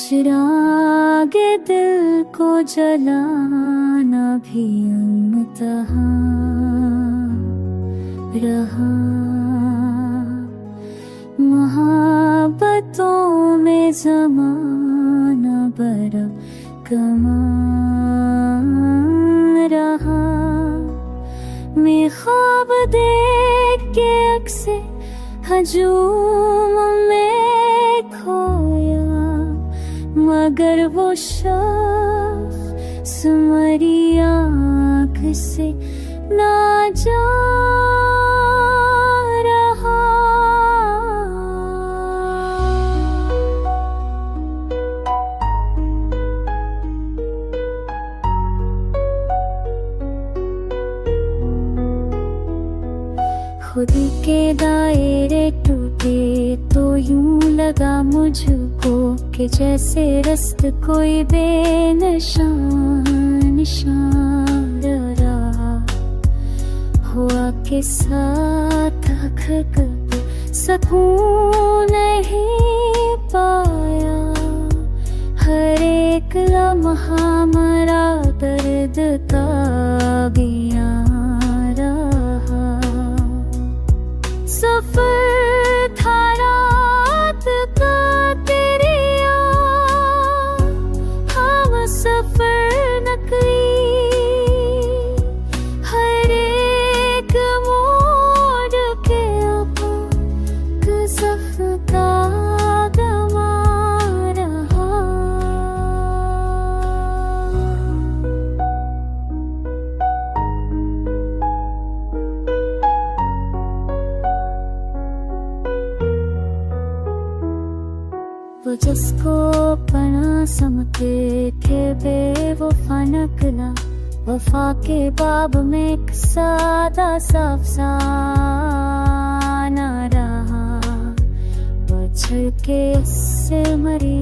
चिरागे दिल को जलाना भी मुमतहा रहा। मोहब्बतों में ज़माना बड़ा कमाल रहा। मैं ख्वाब देख के अक्से हजूम में खोया, मगर वो शख्स मेरी आँख से ना जा रहा। खुद के दायरे टूटे तो यूं लगा मुझको कि जैसे रस्त कोई बेनिशान रहा। हुआ के साथ कर सकून नहीं पाया। हर एक लम्हा मरा दर्द का बिया रहा। सफर था रात का तेरी हम सफर नकली। हर एक मोड़ के अब सफर गमा रहा। वो जिसको पना समझते थे बेवफा नकला। वफा के बाब में एक सादा सा अफसाना रहा। वो छल के उससे मरी